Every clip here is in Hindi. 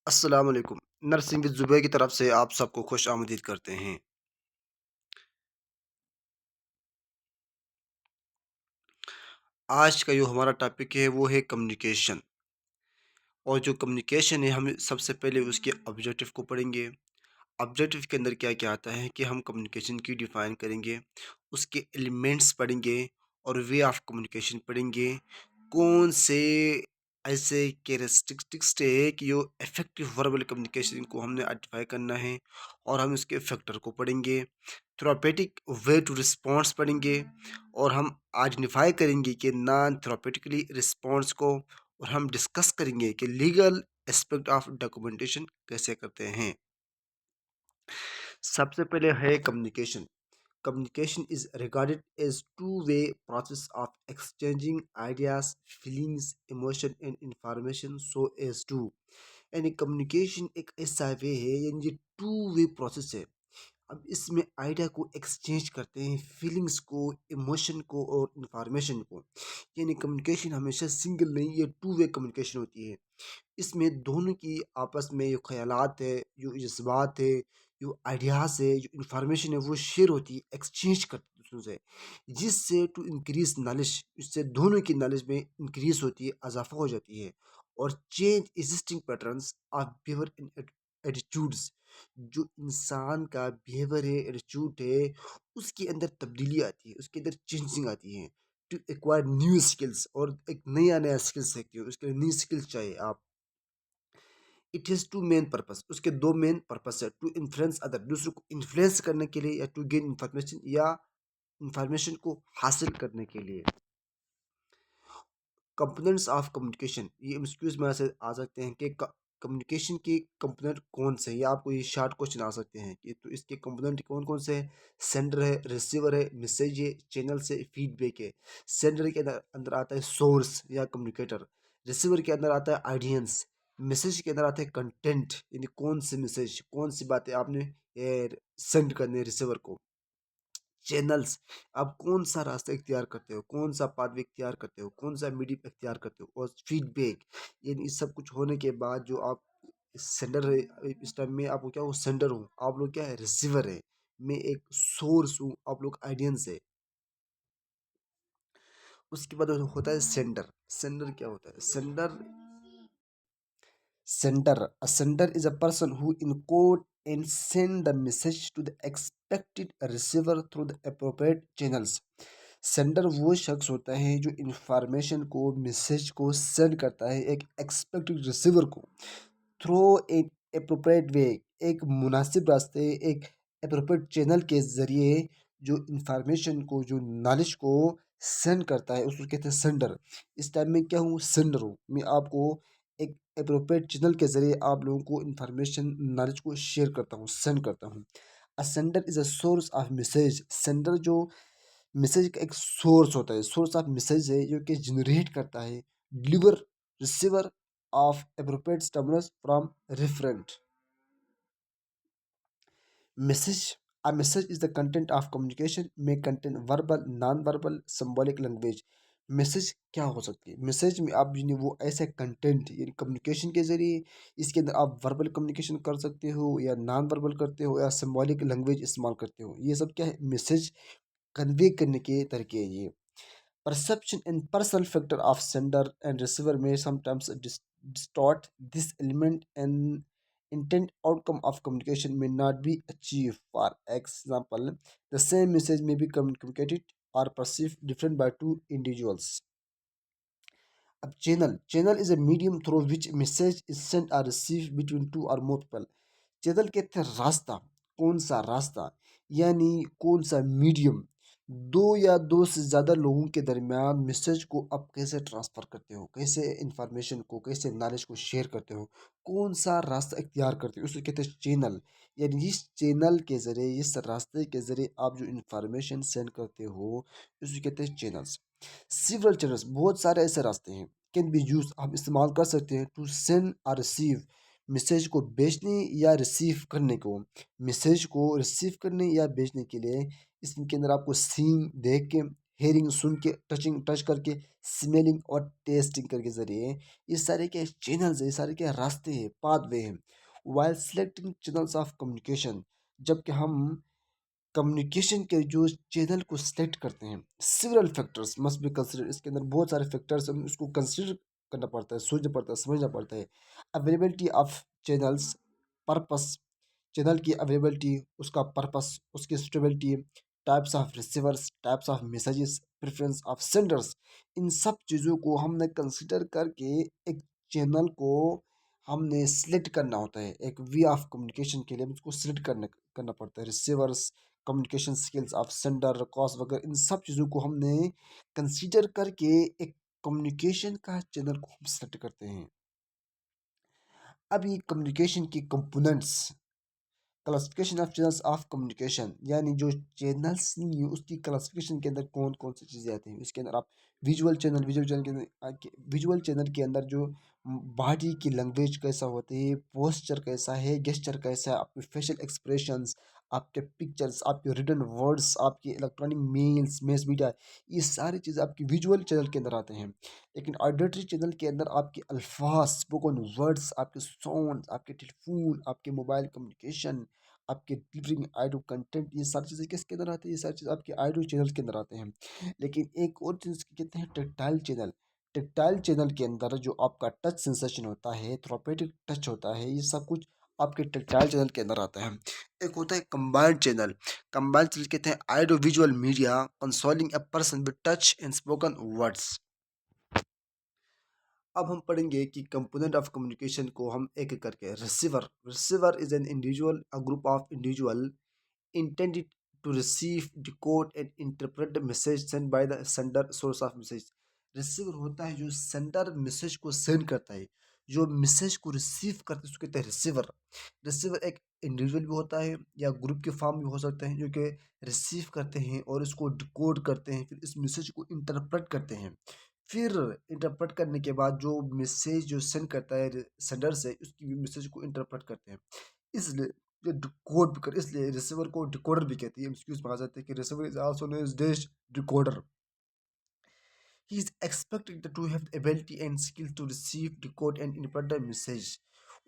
अस्सलाम वालेकुम। नरसिंह बिन ज़ुबैर की तरफ से आप सबको खुश आमदीद करते हैं। आज का जो हमारा टॉपिक है वो है कम्युनिकेशन। और जो कम्युनिकेशन है हम सबसे पहले उसके ऑब्जेक्टिव को पढ़ेंगे। ऑब्जेक्टिव के अंदर क्या-क्या आता है कि हम कम्युनिकेशन की डिफ़ाइन करेंगे, उसके एलिमेंट्स पढ़ेंगे और वे ऑफ़ कम्युनिकेशन पढ़ेंगे। कौन से ऐसे कैरेक्टरिस्टिक्स है कि जो इफ़ेक्टिव वर्बल कम्युनिकेशन को हमने आइडेंटिफ़ाई करना है और हम इसके फैक्टर को पढ़ेंगे। थेरापेटिक वे टू रिस्पॉन्स पढ़ेंगे और हम आइडेंटिफ़ाई करेंगे कि नॉन थेरापेटिकली रिस्पॉन्स को और हम डिस्कस करेंगे कि लीगल एस्पेक्ट ऑफ़ डॉक्यूमेंटेशन कैसे करते हैं। सबसे पहले है communication. Communication is regarded as two-way process of exchanging ideas, feelings, emotion and information so as to यानी कम्युनिकेशन एक ऐसा वे है यानी ये टू वे प्रोसेस है। अब इसमें आइडिया को एक्सचेंज करते हैं, फीलिंग्स को, इमोशन को और इंफॉर्मेशन को। यानी कम्युनिकेशन हमेशा सिंगल नहीं, ये टू वे कम्युनिकेशन होती है। इसमें दोनों की आपस में जो ख़यालात है, जो जज़्बात है, जो आइडियाज़ है, जो इन्फॉर्मेशन है वो शेयर होती है, एक्सचेंज करते हैं दूसरों से। जिससे टू इंक्रीज़ नॉलेज, इससे दोनों की नॉलेज में इंक्रीज़ होती है, इज़ाफ़ा हो जाती है। और change existing patterns of behaviour in attitudes, जो इंसान का बिहेवियर है, एटीट्यूड है, उसके अंदर तब्दीली आती है, उसके अंदर चेंजिंग आती है। टू एक्वायर न्यू स्किल्स और एक नया-नया स्किल्स सीखते हो, उसके लिए न्यू स्किल्स चाहिए आप। It has two main purpose, उसके दो मेन पर्पस है। टू इन्फ्लुएंस अदर, दूसरों को इन्फ्लुएंस करने के लिए, या टू गेन इंफॉर्मेशन, या इंफॉर्मेशन को हासिल करने के लिए। कंपोनेंट्स ऑफ कम्युनिकेशन, ये एमसीक्यूज में ऐसे आ सकते हैं कि कम्युनिकेशन के कंपोनेंट कौन से हैं, या आपको ये शॉर्ट क्वेश्चन आ सकते हैं कि तो इसके कंपोनेंट कौन कौन से हैं। सेंडर है, रिसीवर है, मैसेज है, चैनल से फीडबैक है। सेंडर के अंदर अंदर आता है सोर्स या कम्युनिकेटर। रिसीवर के अंदर आता है ऑडियंस। मैसेज के अंदर आता है कंटेंट, यानी कौन से मैसेज, कौन सी बातें आपने सेंड करनी है रिसीवर को। चैनल्स, आप कौन सा रास्ता इख्तियार करते हो, कौन सा पाथवे इख्तियार करते हो, कौन सा मीडियम इख्तियार करते हो। और फीडबैक, यानी इस सब कुछ होने के बाद जो आप सेंडर है, इस टाइम में आपको क्या, वो सेंडर हूँ, आप लोग क्या है, रिसीवर है। मैं एक सोर्स हूँ, आप लोग आइडियंस है। उसके बाद होता है सेंडर। सेंडर क्या होता है, sender, sender. A sender is a person who encode and send the message to the expected receiver through the appropriate channels. Sender वो शख्स होता है जो इंफॉर्मेशन को, मैसेज को सेंड करता है एक एक्सपेक्टेड रिसीवर को थ्रू एक अप्रोप्रिएट वे, एक मुनासिब रास्ते, एक अप्रोप्रिएट चैनल के ज़रिए जो इंफॉर्मेशन को, जो नॉलेज को सेंड करता है उसको कहते हैं सेंडर। इस टाइम में क्या हूँ, सेंडर हूँ मैं, आपको एक अप्रोप्रिएट चैनल के ज़रिए आप लोगों को इंफॉर्मेशन, नॉलेज को शेयर करता हूँ, सेंड करता हूँ। अ sender is a source of message. Sender जो मैसेज का एक सोर्स होता है, सोर्स ऑफ मैसेज है जो कि जनरेट करता है deliver receiver of appropriate stimulus from referent message. A message is the content of communication, may contain verbal, non-verbal, symbolic language. Message क्या हो सकती है, मैसेज में आप यानी वो ऐसे कंटेंट, यानी कम्युनिकेशन के जरिए इसके अंदर आप वर्बल कम्युनिकेशन कर सकते हो, या नॉन वर्बल करते हो, या सिम्बॉलिक लैंग्वेज इस्तेमाल करते हो। ये सब क्या है, मैसेज कन्वे करने के तरीके हैं ये। Perception and personal factor of sender and receiver may sometimes distort this element, and intent outcome of communication may not be achieved. For example, the same message may be communicated or perceived different by two individuals. अब channel is a medium through which message is sent or received between two or more people. Channel कहते हैं रास्ता, कौन सा रास्ता, यानी कौन सा मीडियम, दो या दो से ज़्यादा लोगों के दरमियान मैसेज को आप कैसे ट्रांसफ़र करते हो, कैसे इंफॉर्मेशन को, कैसे नॉलेज को शेयर करते हो, कौन सा रास्ता इख्तियार करते हो, उसको कहते हैं चैनल। यानी इस चैनल के ज़रिए, इस रास्ते के ज़रिए आप जो इंफॉर्मेशन सेंड करते हो उसको कहते हैं चैनल्स। सिवरल चैनल्स, बहुत सारे ऐसे रास्ते हैं, कैन बी यूज, आप इस्तेमाल कर सकते हैं टू सेंड और रिसीव, मैसेज को भेजने या रिसीव करने को, मैसेज को रिसीव करने या भेजने के लिए। इसके अंदर आपको सीन देख के, हेयरिंग सुन के, टचिंग टच करके, स्मेलिंग और टेस्टिंग करके ज़रिए, ये सारे क्या चैनल्स है, ये सारे क्या रास्ते हैं, पाथवे हैं। While selecting channels of communication, जबकि हम कम्युनिकेशन के जो चैनल को सिलेक्ट करते हैं, several factors must be consider, इसके अंदर बहुत सारे फैक्टर्स हम उसको कंसिडर करना पड़ता है, सोचना पड़ता है, समझना पड़ता है। Availability of channels, purpose, channel की अवेलेबिलिटी, उसका पर्पस, उसकी suitability, types of receivers, types of messages, preference of senders, इन सब चीज़ों को हमने कंसिडर करके एक चैनल को हमने सिलेक्ट करना होता है। एक वे ऑफ कम्युनिकेशन के लिए हम उसको सिलेक्ट करना पड़ता है। Receivers, communication skills of sender, cost वगैरह, इन सब चीज़ों को हमने कंसीडर करके एक कम्युनिकेशन का चैनल को हम सेलेक्ट करते हैं। अब ये कम्युनिकेशन की components, classification of channels of communication, यानी जो चैनल्स नहीं है उसकी क्लासिफिकेशन के अंदर कौन कौन सी चीज़ें आती हैं। इसके अंदर आप विजुअल चैनल के अंदर, विजुअल चैनल के अंदर जो बॉडी की लैंग्वेज कैसा होती है, पोस्चर कैसा है, गेस्चर कैसा है, आपके फेशियल एक्सप्रेशंस, आपके पिक्चर्स, आपके रिटन वर्ड्स, आपके इलेक्ट्रॉनिक मेल्स, मेस मीडिया, ये सारी चीज़ें आपकी विजुअल चैनल के अंदर आते हैं। लेकिन ऑडिटरी चैनल के अंदर आपके अल्फाज, स्पोकन वर्ड्स, आपके साउंड, आपके टेलीफोन, आपके मोबाइल कम्युनिकेशन, आपके डिलीवरिंग ऑडियो कंटेंट, ये सारी चीज़ें किसके अंदर आती है, ये सारी चीज़ें आपके ऑडियो चैनल के अंदर आते हैं। लेकिन एक और चीज़ कहते हैं टेक्टाइल चैनल। टेक्टाइल चैनल के अंदर जो आपका टच सेंसेशन होता है, थेरापेटिक टच होता है, ये सब कुछ आपके टेक्टाइल चैनल के अंदर आता है। एक होता है कंबाइंड चैनल। कंबाइंड चैनल कहते हैं audio visual media consoling a person with touch and spoken words. अब हम पढ़ेंगे कि कंपोनेंट ऑफ कम्युनिकेशन को हम एक एक करके। Receiver, receiver is an individual, a group of individual intended to receive, decode and interpret the message sent by the sender source of message। Receiver होता है जो सेंडर मैसेज को सेंड करता है, जो मैसेज को रिसीव करता है उसको कहते हैं रिसीवर। रिसीवर एक इंडिविजुअल भी होता है या ग्रुप के फॉर्म भी हो सकते हैं जो कि रिसीव करते हैं और इसको डिकोड करते हैं, फिर इस मैसेज को इंटरप्रेट करते हैं। फिर इंटरप्रेट करने के बाद जो मैसेज जो सेंड करता है सेंडर से, उसकी मैसेज को इंटरप्रेट करते हैं। इसलिए ये डिकोड भी कर, इसलिए रिसीवर को डिकोडर भी कहते हैं। एक्सक्यूज में आ जाते हैं कि receiver is also known as dish decoder. He is expected to have the ability and skill to receive, decode and interpret the message.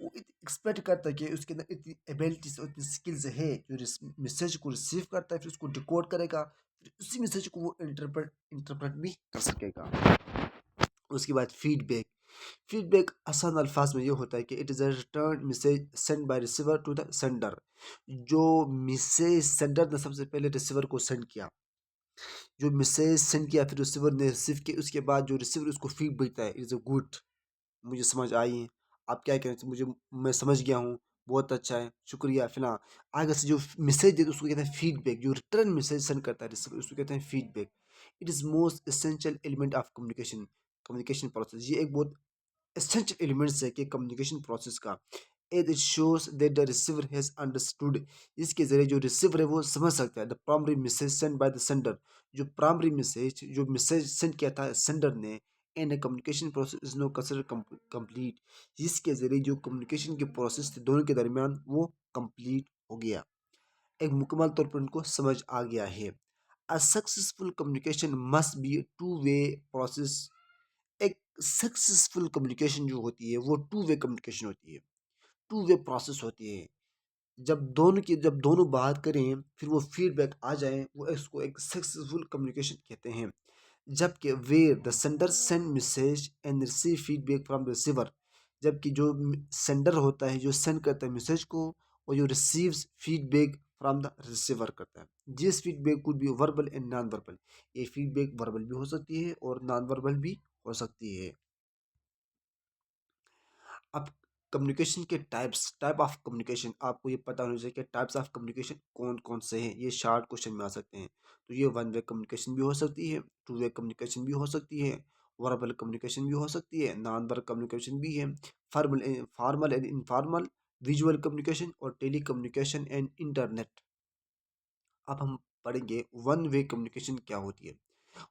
वो एक्सपेक्ट करता है कि उसके अंदर इतनी एबिलिटीज और इतनी स्किल्स है जो मैसेज को रिसीव करता है, फिर उसको डिकोड करेगा, फिर उसी मैसेज को वो इंटरप्रेट इंटरप्रेट भी कर सकेगा। उसके बाद फीडबैक। फीडबैक आसान अल्फाज में ये होता है कि it is a return message send by receiver to the sender. जो मैसेज सेंडर ने सबसे पहले रिसीवर को सेंड किया, जो मैसेज सेंड किया फिर रिसीवर ने रिसीव किया, उसके बाद जो रिसीवर उसको फीड भेजता है, इज़ अ गुड, मुझे समझ आई है, आप क्या कह रहे थे, मुझे मैं समझ गया हूँ, बहुत अच्छा है, शुक्रिया फिलहाल। आगे से जो मैसेज देते उसको कहते हैं फीडबैक। जो रिटर्न मैसेज सेंड करता है रिसीवर उसको कहते हैं feedback. It is most essential element of communication, communication process. ये एक बहुत essential elements है कि कम्युनिकेशन प्रोसेस का। It shows that the receiver has understood, इसके जरिए जो रिसीवर है वो समझ सकता है the primary message send by the sender, जो प्राइमरी मैसेज जो मैसेज सेंड किया था सेंडर ने। And communication process is know consider complete, जिसके जरिए जो कम्युनिकेशन के प्रोसेस थे दोनों के दरमियान वो कंप्लीट हो गया, एक मुकम्मल तौर पर उनको समझ आ गया है। A successful communication must be two way process. एक सक्सेसफुल कम्युनिकेशन जो होती है वो टू वे कम्युनिकेशन होती है, टू वे प्रोसेस होती है। जब दोनों बात करें फिर वो फीडबैक आ जाए, वो इसको एक सक्सेसफुल कम्युनिकेशन कहते हैं। जबकि where the sender send message and receive feedback from the receiver, जबकि जो सेंडर होता है जो सेंड करता है मैसेज को, और जो receives feedback from the receiver करता है। This feedback could be verbal and non verbal, ये फीडबैक वर्बल भी हो सकती है और नॉन वर्बल भी हो सकती है। अब कम्युनिकेशन के टाइप्स, टाइप ऑफ कम्युनिकेशन आपको ये पता होना चाहिए कि टाइप्स ऑफ कम्युनिकेशन कौन कौन से हैं, ये शार्ट क्वेश्चन में आ सकते हैं। तो ये वन वे कम्युनिकेशन भी हो सकती है, टू वे कम्युनिकेशन भी हो सकती है, वर्बल कम्युनिकेशन भी हो सकती है, नॉन वर्बल कम्युनिकेशन भी है, formal and informal, visual communication और टेली कम्युनिकेशन एंड इंटरनेट। अब हम पढ़ेंगे वन वे कम्युनिकेशन क्या होती है।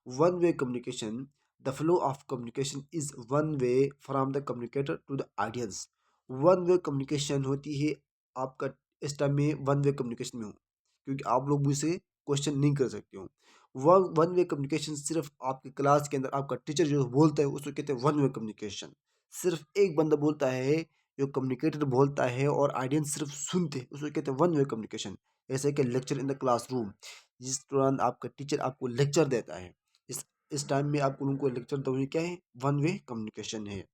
One way communication, the flow of communication is one way from the communicator to the audience. One way communication होती है आपका, इस टाइम में वन वे कम्युनिकेशन में हूँ क्योंकि आप लोग मुझसे क्वेश्चन नहीं कर सकते हो। वन वे कम्युनिकेशन सिर्फ आपके क्लास के अंदर आपका टीचर जो बोलता है उसको कहते हैं वन वे कम्युनिकेशन। सिर्फ एक बंदा बोलता है, जो कम्युनिकेटर बोलता है और ऑडियंस सिर्फ सुनते हैं, उसको कहते हैं वन वे कम्युनिकेशन। जैसे कि लेक्चर इन द क्लासरूम, जिस दौरान आपका टीचर आपको लेक्चर देता है, इस टाइम में आप उनको लेक्चर दोगे, क्या है, वन वे कम्युनिकेशन है।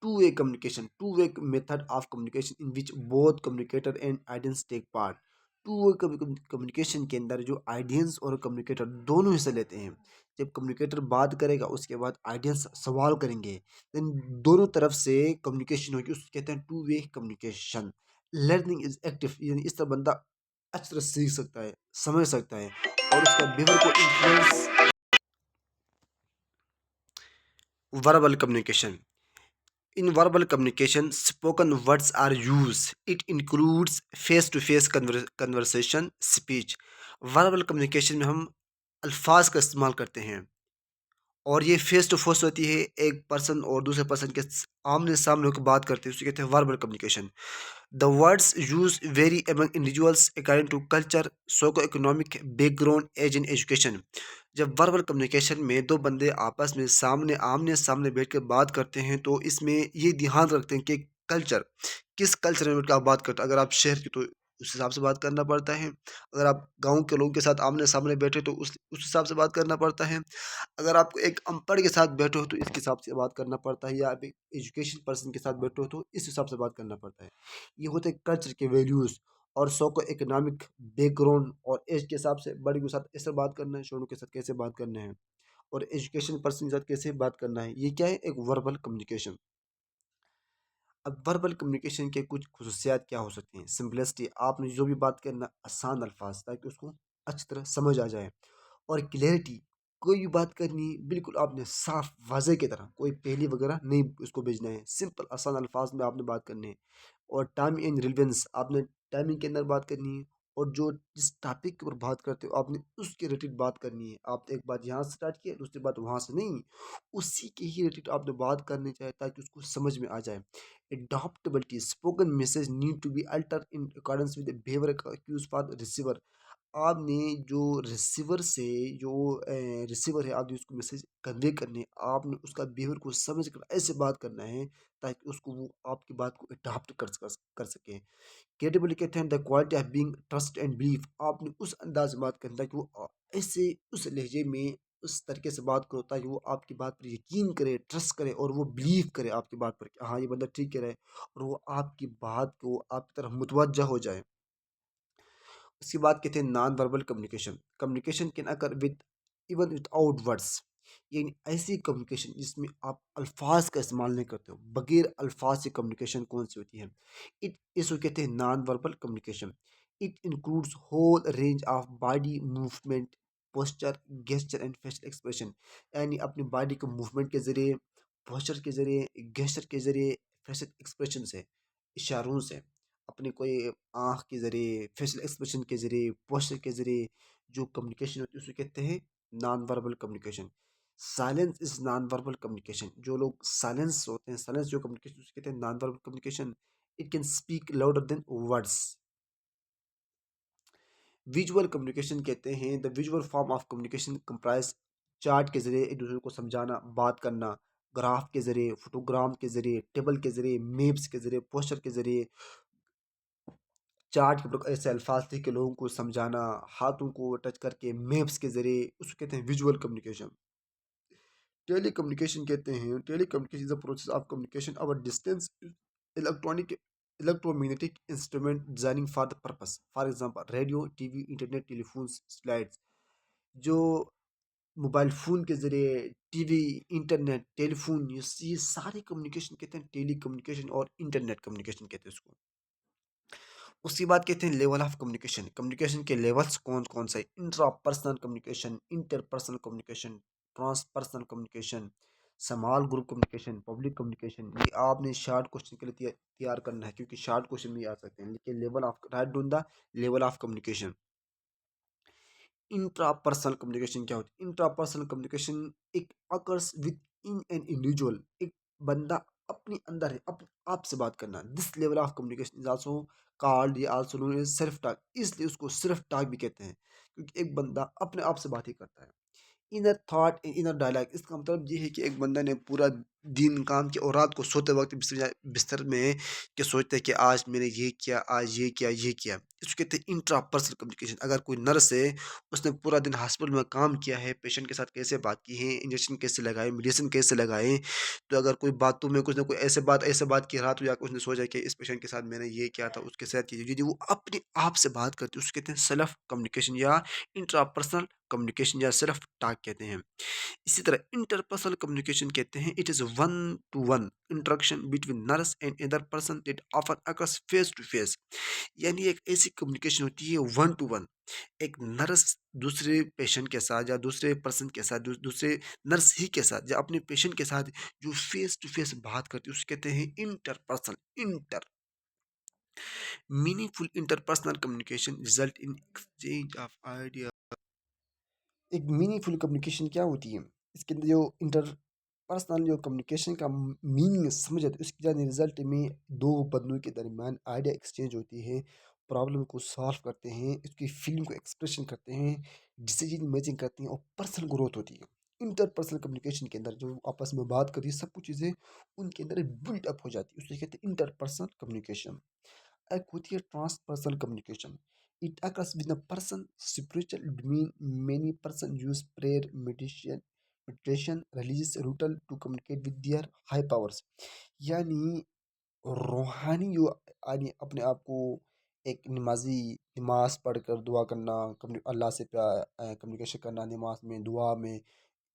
Two-way communication, two-way method of communication in which both communicator and audience take part। Two way communication के अंदर जो आइडियंस और कम्युनिकेटर दोनों हिस्से लेते हैं। जब कम्युनिकेटर बात करेगा उसके बाद आइडियंस सवाल करेंगे, देन दोनों तरफ से कम्युनिकेशन होगी, उसको कहते हैं two way communication. Learning is active, यानी इस तरह बंदा अच्छी तरह सीख सकता है, समझ सकता है और उसका बिहेवियर को influence. Verbal communication, in verbal communication, spoken words are used. It includes face-to-face conversation, speech। Verbal communication में हम अल्फाज का इस्तेमाल करते हैं और ये फेस टू फेस होती है, एक पर्सन और दूसरे पर्सन के आमने सामने होकर बात करते हैं, उसे कहते हैं verbal communication. The words use vary among individuals according to culture, socio economic background, age and education. जब वर्बल कम्युनिकेशन में दो बंदे आपस में सामने आमने सामने बैठ कर बात करते हैं तो इसमें ये ध्यान रखते हैं कि कल्चर, किस कल्चर में बैठकर आप बात करते हैं। अगर आप शहर के तो उस हिसाब से बात करना पड़ता है, अगर आप गांव के लोगों के साथ आमने सामने बैठे तो उस हिसाब से बात करना पड़ता है, अगर आप एक अनपढ़ के साथ बैठे हो तो इस हिसाब से बात करना पड़ता है, या आप एक एजुकेशन पर्सन के साथ बैठे हो तो इस हिसाब से बात करना पड़ता है। ये होते हैं कल्चर के वैल्यूज़ और सोको इकोनॉमिक बैकग्राउंड और एज के हिसाब से, बड़े के साथ ऐसे बात करना है, छोटों के साथ कैसे बात करना है और एजुकेशन पर्सन के साथ कैसे बात करना है। ये क्या है, एक वर्बल कम्युनिकेशन। अब वर्बल कम्युनिकेशन के कुछ खसूसियात क्या हो सकती हैं। सिंपलिसिटी, आपने जो भी बात करना आसान अल्फाज ताकि उसको अच्छी तरह समझ आ जाए। और क्लैरिटी, कोई भी बात करनी बिल्कुल आपने साफ वाज़े की तरह, कोई पहेली वगैरह नहीं उसको भेजना है, सिंपल आसान अल्फाज में आपने बात करनी है। और टाइम एंड रिलेवेंस, आपने टाइमिंग के अंदर बात करनी है और जो जिस टॉपिक के ऊपर बात करते हो आपने उसके रिलेटेड बात करनी है। आप एक बात यहाँ से स्टार्ट किया, दूसरी बात वहाँ से नहीं, उसी के ही रिलेटेड आपने बात करनी चाहिए ताकि उसको समझ में आ जाए। Adaptability, spoken message need to be alter in accordance with behaviour cues for receiver. आपने जो रिसीवर से जो रिसीवर है, आपने उसको मैसेज कन्वे करने, आपने उसका बिहेवियर को समझ कर ऐसे बात करना है ताकि उसको वो आपकी बात को अडॉप्ट कर सके। क्रेडिबली कहते हैं the quality of being trust and belief, आपने उस अंदाज में बात करना है कि वो ऐसे उस लहजे में उस तरीके से बात करो ताकि वो आपकी बात पर यकीन करे, ट्रस्ट करे और वो बिलीव करे आपकी बात पर कि हाँ ये बंदा ठीक कह रहा है, और वो आपकी बात को आपकी तरफ मुतवज्जा हो जाए। उसके बाद कहते हैं non verbal communication, communication can occur with even without words. ये ऐसी कम्युनिकेशन जिसमें आप अल्फाज का इस्तेमाल नहीं करते हो, बगैर अल्फाज से कम्युनिकेशन कौन सी होती है, इट इसको कहते हैं non verbal communication. It includes whole range of body movement, posture, gesture and facial expression. यानी अपनी बॉडी के मूवमेंट के ज़रिए, पोस्चर के ज़रिए, गेस्चर के ज़रिए, फेशियल एक्सप्रेशन से, इशारों से, अपने कोई आँख के ज़रिए, फेशियल एक्सप्रेशन के ज़रिए, पोस्चर के ज़रिए जो कम्युनिकेशन होती है उसे कहते हैं non verbal communication. Silence is non verbal communication, जो लोग साइलेंस होते हैं, साइलेंस जो कम्युनिकेशन उसे कहते हैं non verbal communication. It can speak louder than words. Visual communication कहते हैं the visual form of communication comprise chart के ज़रिए एक दूसरे को समझाना, बात करना, ग्राफ के ज़रिए, फोटोग्राम के ज़रिए, टेबल के ज़रिए, मैप्स के ज़रिए, पोस्टर के ज़रिए, चार्ट के ऊपर ऐसे अल्फाज लिख के लोगों को समझाना, हाथों को टच करके मैप्स के ज़रिए, उसको कहते हैं विजुअल कम्युनिकेशन। टेली कम्युनिकेशन कहते हैं tele communication is the process of communication over distance, electronic electromagnetic instrument designing for the purpose, for example radio, TV, internet, telephones, slides. जो मोबाइल फ़ोन के ज़रिए, टीवी, इंटरनेट, टेलीफोन, ये सारे कम्युनिकेशन कहते हैं टेली कम्युनिकेशन और इंटरनेट कम्युनिकेशन कहते हैं उसको। उसके बाद कहते हैं लेवल ऑफ कम्युनिकेशन, कम्युनिकेशन के लेवल्स कौन कौन से, intrapersonal communication, interpersonal communication, transpersonal communication, small group communication, public communication. ये आपने शार्ट क्वेश्चन के लिए तैयार करना है क्योंकि शार्ट क्वेश्चन भी आ सकते हैं। लेकिन level of write down the level of communication. Intrapersonal communication क्या होती है, इंट्रापर्सनल कम्युनिकेशन एक occurs with in an individual, एक बंदा अपने अंदर है, अपने आप से बात करना। This level of communication is also called, ये also known as self talk, इसलिए उसको सेल्फ टॉक भी कहते हैं। क्योंकि एक बंदा अपने आप से बात ही करता है। इनर थॉट इनर डायलॉग, इसका मतलब ये है कि एक बंदा ने पूरा दिन काम किया और रात को सोते वक्त बिस्तर में के सोचते हैं कि आज मैंने ये किया, आज ये किया, ये किया। इसको कहते हैं इंट्रापर्सनल कम्युनिकेशन। अगर कोई नर्स है, उसने पूरा दिन हॉस्पिटल में काम किया है, पेशेंट के साथ कैसे बात की है, इंजेक्शन कैसे लगाए, मेडिसिन कैसे लगाए, तो अगर कोई बातों में कुछ ना कोई ऐसे बात की, रात को जाकर उसने सोचा कि इस पेशेंट के साथ मैंने ये किया था, उसके साथ ये, यदि वो अपने आप से बात करती है, उसको कहते हैं सेल्फ कम्युनिकेशन या इंट्रापर्सनल कम्युनिकेशन या सेल्फ टॉक कहते हैं। इसी तरह इंटरपर्सनल कम्युनिकेशन कहते हैं it is one to one interaction between nurse and other person that often occurs face to face. यानी एक ऐसी कम्युनिकेशन होती है वन टू वन, एक नर्स दूसरे पेशेंट के साथ या दूसरे पर्सन के साथ, दूसरे नर्स ही के साथ या अपने पेशेंट के साथ जो फेस टू फेस बात करती है उसको कहते हैं interpersonal. Inter meaningful interpersonal communication result in exchange of idea. एक मीनिंगफुल कम्युनिकेशन क्या होती है, इसके अंदर जो इंटर पर्सनल जो कम्युनिकेशन का मीनिंग समझ आती है, उसके जाने रिजल्ट में दो बंदों के दरमियान आइडिया एक्सचेंज होती है, प्रॉब्लम को सॉल्व करते हैं, इसकी फीलिंग को एक्सप्रेशन करते हैं, डिसीजन मेकिंग करते हैं और पर्सनल ग्रोथ होती है। इंटरपर्सनल कम्युनिकेशन के अंदर जो आपस में बात करती है, सब कुछ चीज़ें उनके अंदर बिल्ड अप हो जाती है, उसे कहते हैं इंटरपर्सनल कम्युनिकेशन। एक होती है transpersonal communication. It occurs with a person spiritual domain. Many person use prayer, meditation, religious ritual to communicate with their high powers. यानी रूहानी जो यानी अपने आप को एक नमाजी, नमाज पढ़कर दुआ करना, अल्लाह से कम्युनिकेशन करना, नमाज में, दुआ में,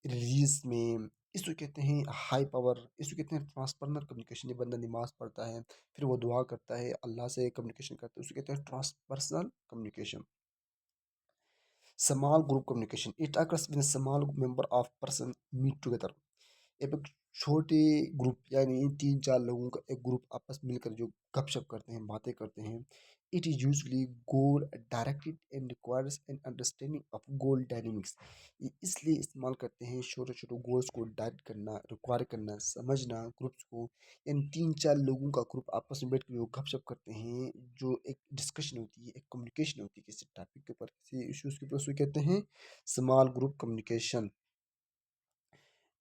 रिलीज में, इसको कहते हैं हाई पावर, इसको कहते हैं ट्रांसपर्सनल कम्युनिकेशन। ये बंदा नमाज पढ़ता है, फिर वो दुआ करता है, अल्लाह से कम्युनिकेशन करता है, उसको कहते हैं transpersonal communication. Small group communication, it occurs when small member of person meet together. एक छोटे ग्रुप यानी तीन चार लोगों का एक ग्रुप आपस में मिलकर जो गपशप करते हैं, बातें करते हैं। It is usually goal directed and requires an understanding of goal dynamics. ये इसलिए इस्तेमाल करते हैं छोटे छोटे गोल्स को डायरेक्ट करना, रिक्वायर करना, समझना ग्रुप्स को। यानी तीन चार लोगों का ग्रुप आपस में बैठ कर जो गपशप करते हैं, जो एक डिस्कशन होती है, एक कम्युनिकेशन होती है किसी टॉपिक के ऊपर, किसी इश्यूज के ऊपर, उसको कहते हैं स्मॉल ग्रुप कम्युनिकेशन।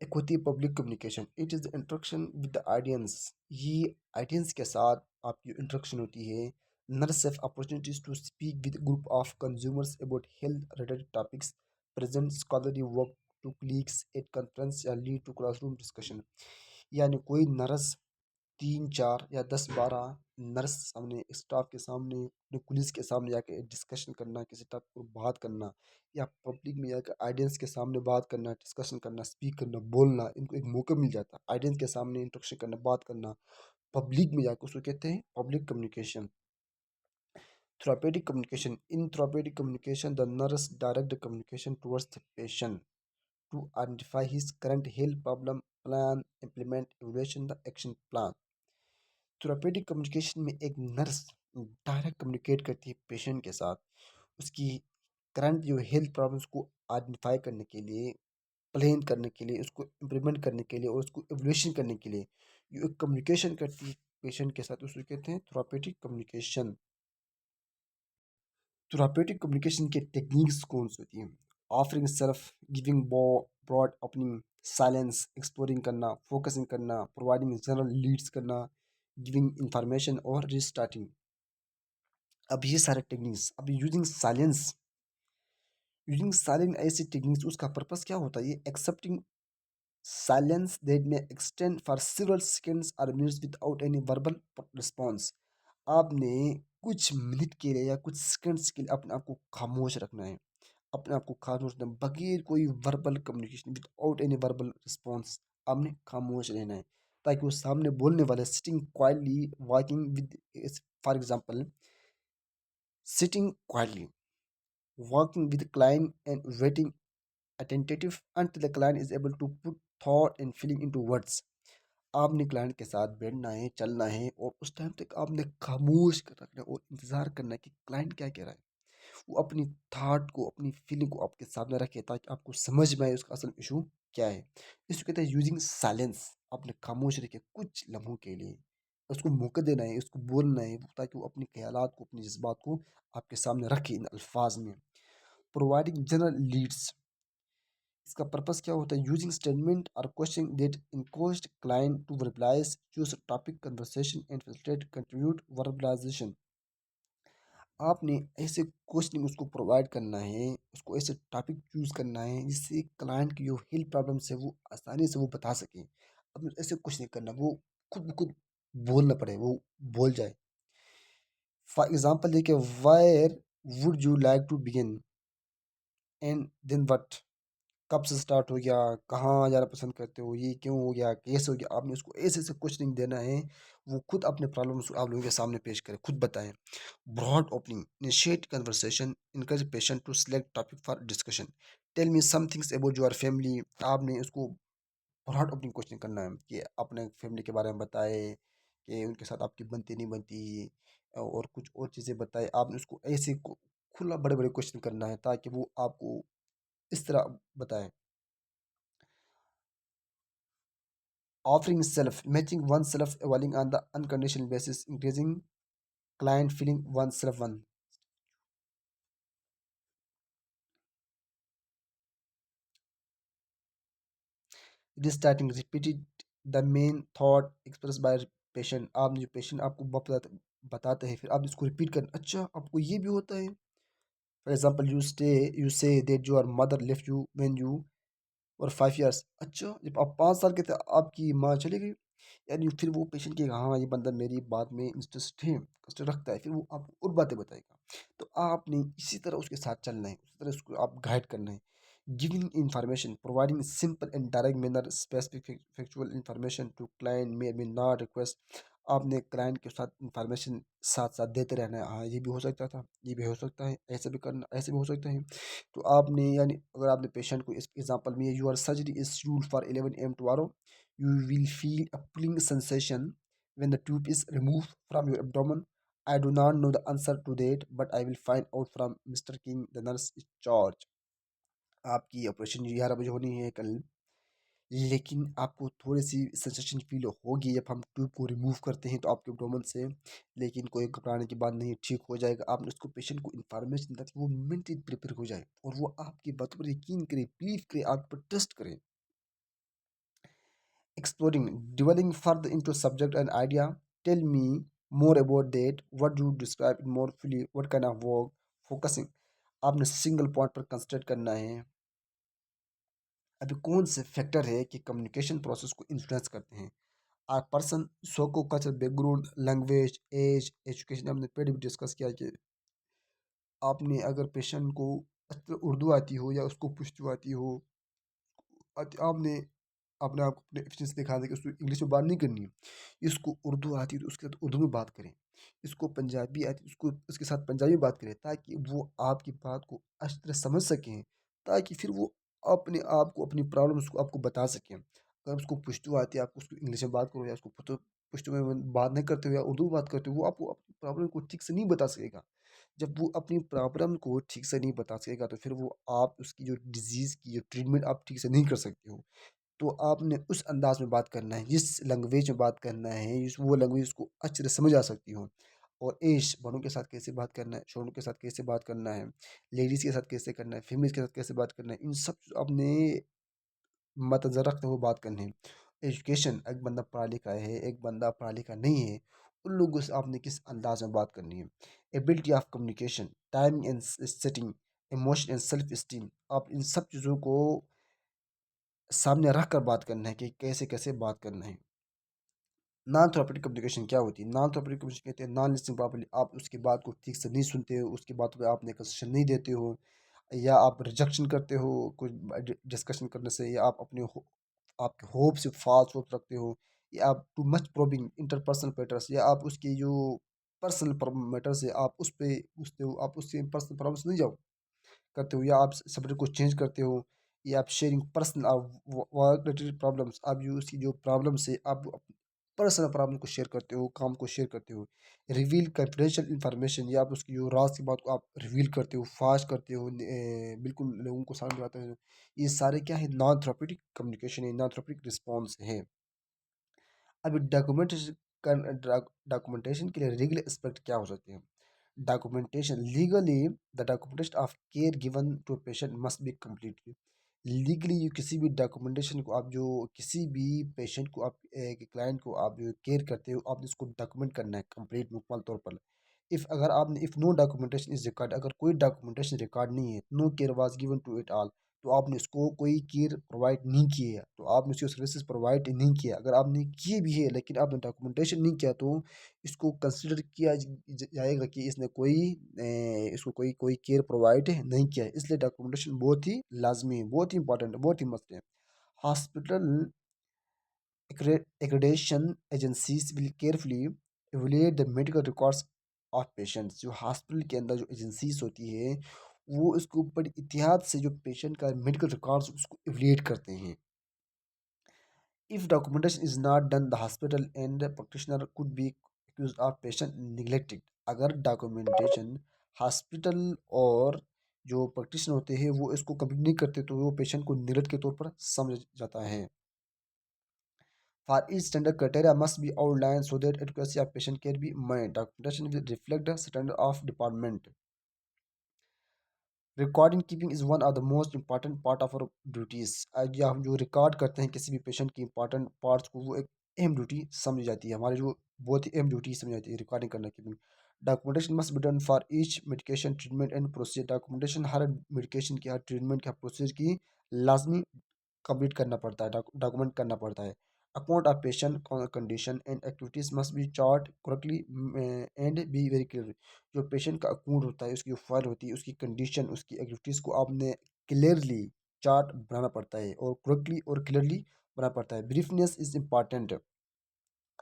एक होती है public communication, it is the interaction with the audience. ये ऑडियंस के साथ आपकी इंटरेक्शन होती है। Nurse have opportunities to speak with group of consumers about health related topics, present scholarly work to clicks at conference या लीड टू क्लासरूम डिस्कशन। यानी कोई नर्स तीन चार या 10-12 नर्स सामने, स्टाफ के सामने, अपने पुलिस के सामने जाके डिस्कशन करना, किसी टॉपिक पर बात करना, या पब्लिक में जाकर ऑडियंस के सामने बात करना, डिस्कशन करना, स्पीक करना, बोलना, इनको एक मौका मिल जाता है ऑडियंस के सामने इंटरेक्शन करना, बात करना पब्लिक में जाकर, उसको कहते हैं public communication. Therapeutic communication, in therapeutic communication the nurse direct the communication towards the patient to identify his current health problem, plan, implement, evaluation the action plan। Therapeutic communication में एक नर्स डायरेक्ट कम्युनिकेट करती है पेशेंट के साथ, उसकी करंट जो हेल्थ प्रॉब्लम्स को आइडेंटिफाई करने के लिए, प्लान करने के लिए, उसको इम्प्लीमेंट करने के लिए और उसको एवल्यूशन करने के लिए जो एक कम्युनिकेशन करती है पेशेंट के साथ, उसको कहते हैं थेरापेटिक कम्युनिकेशन। थेरापेटिक कम्युनिकेशन के टेक्निक्स कौन सी होती हैं? Offering self, giving broad opening, silence, exploring करना, फोकसिंग करना, प्रोवाइडिंग जनरल लीड्स करना, गिविंग इंफॉर्मेशन और रिस्टार्टिंग। अब ये सारे टेक्निक्स, अब यूजिंग साइलेंस ऐसी टेक्निक्स, उसका पर्पस क्या होता है? ये accepting silence that may extend for several seconds or minutes without any verbal response। आपने कुछ मिनट के लिए या कुछ सेकंड्स के लिए अपने आप को खामोश रखना है, अपने आप को खामोश रखना है, बगैर कोई verbal communication, without any verbal response आपने खामोश रहना है, ताकि वो सामने बोलने वाले sitting quietly, walking with, for example sitting quietly, walking with the client and waiting attentive until the client is able to put thought and feeling into words। आपने क्लाइंट के साथ बैठना है, चलना है और उस टाइम तक आपने खामोश कर रखना है और इंतज़ार करना है कि क्लाइंट क्या कह रहा है। वो अपनी थाट को, अपनी फीलिंग को आपके सामने रखे, ताकि आपको समझ में आए उसका असल इशू क्या है। इसको कहते हैं यूजिंग साइलेंस। आपने खामोश रखे कुछ लम्हों के लिए, उसको मौका देना है, उसको बोलना है, ताकि वो अपने ख्यालात को, अपने जज्बात को आपके सामने रखे इन अल्फाज में। प्रोवाइडिंग जनरल लीड्स, इसका पर्पस क्या होता है? यूजिंग स्टेटमेंट और question that encouraged client to verbalize, choose a topic conversation and facilitate contribute verbalization। आपने ऐसे क्वेश्चन उसको प्रोवाइड करना है, उसको ऐसे टॉपिक चूज करना है जिससे क्लाइंट की जो हेल्थ प्रॉब्लम्स है वो आसानी से वो बता सके। अब ऐसे कुछ नहीं करना, वो खुद ब खुद बोलना पड़े, वो बोल जाए। फॉर एग्जाम्पल देखिए, where would you like to begin and then what, कब से स्टार्ट हो गया, कहाँ जाना पसंद करते हो, ये क्यों हो गया, कैसे हो गया। आपने उसको ऐसे ऐसे क्वेश्चनिंग देना है, वो खुद अपने प्रॉब्लम्स आप लोगों के सामने पेश करे, खुद बताएं। Broad opening, initiate conversation, encourage patient to select topic for discussion, tell me some things about your family. आपने उसको ब्रॉड ओपनिंग क्वेश्चन करना है कि अपने फैमिली के बारे में बताए, कि उनके साथ आपकी बनती नहीं बनती, और कुछ और चीज़ें बताए। आपने उसको ऐसे खुला बड़े बड़े क्वेश्चन करना है ताकि वो आपको इस तरह बताए। Offering self, matching oneself, evaluating on the unconditional basis, increasing client feeling oneself one. Restarting, repeated the main thought expressed by patient। आप जो पेशेंट आपको बताते हैं, फिर आप इसको रिपीट कर, अच्छा आपको ये भी होता है। For example, you say that your mother left you when you और 5 इयर्स। अच्छा, जब आप 5 साल के थे आपकी माँ चली गई। यानी फिर वो पेशेंट की हाँ, ये बंदा मेरी बात में इंटरेस्ट है, इंटरेस्ट रखता है, फिर वो आपको और बातें बताएगा। तो आपने इसी तरह उसके साथ चलना है, उसी तरह उसको आप गाइड करना है। Giving information, providing simple and direct manner, specific factual information to client may be not request. आपने क्लाइंट के साथ इंफॉर्मेशन साथ साथ देते रहना है, हाँ ये भी हो सकता था, ये भी हो सकता है, ऐसे भी करना, ऐसे भी हो सकता है। तो आपने यानी अगर आपने पेशेंट को इस एग्जांपल में, your surgery is scheduled for 11 AM tomorrow, you will feel a pulling sensation when the tube is removed from your abdomen. I do not know the answer to that, but I will find out from Mr. King, the nurse in charge। आपकी ऑपरेशन 11 बजे होनी है कल, लेकिन आपको थोड़ी सी सेंसेशन फील होगी जब हम ट्यूब को रिमूव करते हैं तो आपके abdomen से। लेकिन कोई घबराने की बात नहीं है, ठीक हो जाएगा। आपने उसको पेशेंट को इन्फॉर्मेशन ताकि वो मेंटली प्रिपेयर हो जाए और वो आपकी बातों पर यकीन करे, बिलीव करे, आप पर ट्रस्ट करे। Exploring, dwelling further into subject and idea. Tell me more about that. What do you describe it more fully? What kind of work? Focusing, आपने सिंगल पॉइंट पर कंसंट्रेट करना है। अभी कौन से फैक्टर है कि कम्युनिकेशन प्रोसेस को इन्फ्लुएंस करते हैं? Are person, socio culture background, language, age, education. हमने पहले भी डिस्कस किया कि आपने अगर पेशेंट को अच्छी तरह उर्दू आती हो या उसको पुश्तू आती हो, आपने अपने आप को अपने एफिशिएंसी दिखा दें कि उसको इंग्लिश में बात नहीं करनी है। इसको उर्दू आती है तो उसके साथ उर्दू में बात करें। इसको पंजाबी आती है, उसको उसके साथ पंजाबी में बात करें ताकि वो आपकी बात को अच्छी तरह समझ सकें, ताकि फिर वो अपने आप को अपनी प्रॉब्लम उसको आपको बता सकें। अगर उसको पुश्तू आती है, आप उसको इंग्लिश में बात करो या उसको पुश्तू में बात नहीं करते हो या उर्दू में बात करते हो, वो आपको अपनी प्रॉब्लम को ठीक से नहीं बता सकेगा। जब वो अपनी प्रॉब्लम को ठीक से नहीं बता सकेगा तो फिर वो आप उसकी जो डिजीज़ की जो ट्रीटमेंट आप ठीक से नहीं कर सकते हो। तो आपने उस अंदाज में बात करना है, जिस लैंग्वेज में बात करना है, जिस वो लैंग्वेज उसको अच्छे से समझ आ सकती हो। और एज, बड़ों के साथ कैसे बात करना है, छोटों के साथ कैसे बात करना है, लेडीज़ के साथ कैसे करना है, फैमिलीज़ के साथ कैसे बात करना है, इन सब चीज़ आपने मद्देनज़र रखते हुए बात करनी है। एजुकेशन, एक बंदा पढ़ा लिखा है, एक बंदा पढ़ा लिखा नहीं है, उन लोगों से आपने किस अंदाज में बात करनी है। Ability of communication, timing and setting, emotion and self esteem. आप इन सब चीज़ों को सामने रख कर बात करना है कि कैसे कैसे बात करना है। नॉन थेरेपेटिक कम्युनिकेशन क्या होती है? नॉन थेरेपेटिक कम्युनिकेशन कहते हैं नॉन लिसनिंग प्रॉपर्ली, आप उसकी बात को ठीक से नहीं सुनते हो, उसकी बातों पे आपने कंसिडरेशन नहीं देते हो, या आप रिजेक्शन करते हो कुछ डिस्कशन करने से, या आप अपने आपके होप से फॉल्स होप रखते हो, या आप too much probing interpersonal matters, या आप उसकी जो पर्सनल मैटर्स है आप उस पे पूछते हो, आप उससे पर्सनल प्रॉब्लम्स नहीं जाओ करते हो, या आप सब्जेक्ट को चेंज करते हो, या आप sharing personal work related problems, आप जो उसकी जो प्रॉब्लम्स है आप पर्सनल प्रॉब्लम को शेयर करते हो, काम को शेयर करते हो। रिवील कॉन्फिडेंशियल इंफॉर्मेशन, या आप उसकी जो राज की बात को आप रिवील करते हो, फाश करते हो, बिल्कुल लोगों को सामने बताते हो। ये सारे क्या है? नॉन थेरेपेटिक कम्युनिकेशन है, नॉन थेरेपेटिक रिस्पॉन्स है। अभी डॉक्यूमेंटेशन के लिए रेगुलर एस्पेक्ट क्या हो सकते हैं? Documentation. Legally, the documentation of care given to a patient must be completely. Legally ये किसी भी डॉक्यूमेंटेशन को आप जो किसी भी पेशेंट को आप क्लाइंट को आप जो केयर करते हो आपने उसको डॉक्यूमेंट करना है कंप्लीट मुकम्मल तौर पर। इफ़ अगर आपने if no documentation is record, अगर कोई डॉक्यूमेंटेशन रिकॉर्ड नहीं है, no care was given to it all, तो आपने उसको कोई केयर प्रोवाइड नहीं की है, तो आपने उसको सर्विसेज प्रोवाइड नहीं किया। अगर आपने किए भी है लेकिन आपने डॉक्यूमेंटेशन नहीं किया तो इसको कंसिडर किया जाएगा कि इसने कोई इसको कोई कोई केयर प्रोवाइड नहीं किया है। इसलिए डॉक्यूमेंटेशन बहुत ही लाजमी है, बहुत ही इंपॉर्टेंट है, बहुत ही मस्त है। Hospital accreditation agencies will carefully evaluate the medical records of patients। जो हॉस्पिटल के अंदर जो एजेंसीज होती है वो इसको बड़ी एहतियात से जो पेशेंट का मेडिकल रिकॉर्ड्स उसको evaluate करते हैं। If documentation is not done, the hospital and the practitioner could be accused of patient neglected। अगर डॉक्यूमेंटेशन हॉस्पिटल और जो प्रैक्टिशनर होते हैं वो इसको कभी नहीं करते तो वो पेशेंट को निगलेक्ट के तौर पर समझ जाता है। For each standard criteria must be outlined so that adequacy of patient care be managed। Documentation will reflect the standard of department। Recording keeping is one of the most important part of our duties. या हम जो रिकॉर्ड करते हैं किसी भी पेशेंट की इंपॉर्टेंट पार्ट्स को वो एक अहम ड्यूटी समझी जाती है, हमारी जो बहुत ही अहम ड्यूटी समझी जाती है रिकॉर्डिंग करना keeping. Documentation must be done for each medication treatment and procedure. Documentation her medication की हर ट्रीटमेंट की हर प्रोसीजर की लाजमी कंप्लीट करना पड़ता है, डॉक्यूमेंट करना पड़ता है। Account of patient condition and activities must be chart correctly and be very clear. जो पेशेंट का अकाउंट होता है उसकी फाइल होती है उसकी कंडीशन उसकी एक्टिविटीज़ को आपने क्लियरली चार्ट बनाना पड़ता है और करेक्टली और क्लियरली बनाना पड़ता है। Briefness is important.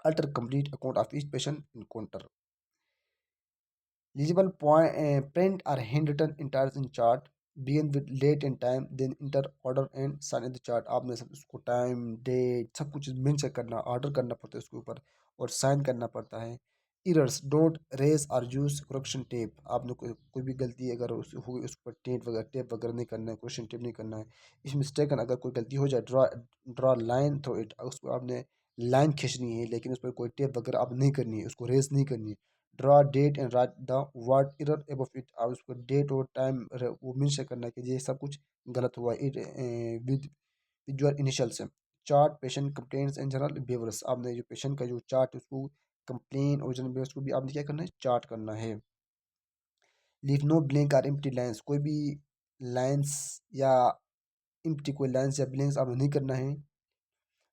Alter complete account of each patient encounter. Legible print or handwritten entires in chart begin with date and time, then enter order and sign in the chart। आपने सब उसको टाइम डेट सब कुछ मेंशन करना, ऑर्डर करना पड़ता है उसके ऊपर और साइन करना पड़ता है। इरर्स डोंट रेज और यूज करेक्शन टेप। आपने कोई भी गलती अगर उस हुई उस पर टेप वगैरह नहीं करना है, करेक्शन टेप नहीं करना है। इस मिस्टेकन अगर कोई गलती हो जाए ड्रॉ लाइन थ्रू इट, उसको आपने लाइन खींचनी है लेकिन उस पर कोई टेप वगैरह आप नहीं करनी है, उसको रेस नहीं करनी है। Draw date and write the word error above it. और उसको डेट और टाइम वो मेंशन करना है कि ये सब कुछ गलत हुआ it with your initials. Chart patient complaints and general behaviours. आपने जो पेशेंट का जो चार्ट है उसको कंप्लेन और जनरल बिहेवियर्स को भी आपने क्या करना है, चार्ट करना है। लीव नो ब्लैंक और एम्प्टी लाइंस। कोई भी लाइंस या एम्प्टी कोई लाइंस या ब्लैंक्स आपने नहीं करना है।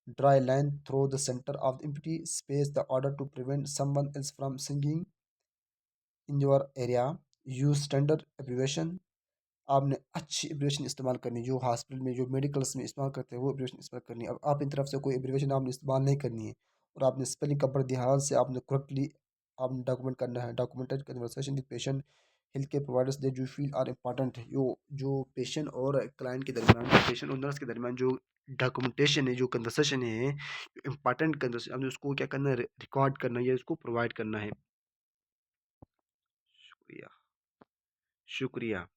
Draw line through the centre of the empty space the order to prevent someone else from singing in your area. Use standard abbreviation. आपने अच्छी एब्रीवेशन इस्तेमाल करनी है, जो हॉस्पिटल में जो मेडिकल्स में इस्तेमाल करते हैं वो एब्रीवेशन इस्तेमाल करनी है। अब आप इन तरफ से कोई एब्रीवेशन आपने इस्तेमाल नहीं करनी है और आपने स्पेलिंग का बड़े ध्यान से आपने करेक्टली आपने डॉक्यूमेंट करना है। Documented conversation with patient health care providers they जो फील आर इंपॉर्टेंट है। जो पेशेंट और क्लाइंट के दरमियान, पेशेंट और नर्स के दरमियान जो डॉक्यूमेंटेशन है, जो कन्वर्सेशन है, इंपॉर्टेंट कन्वर्सेशन, आपने उसको क्या करना है, रिकॉर्ड करना है या उसको प्रोवाइड करना है। शुक्रिया। शुक्रिया।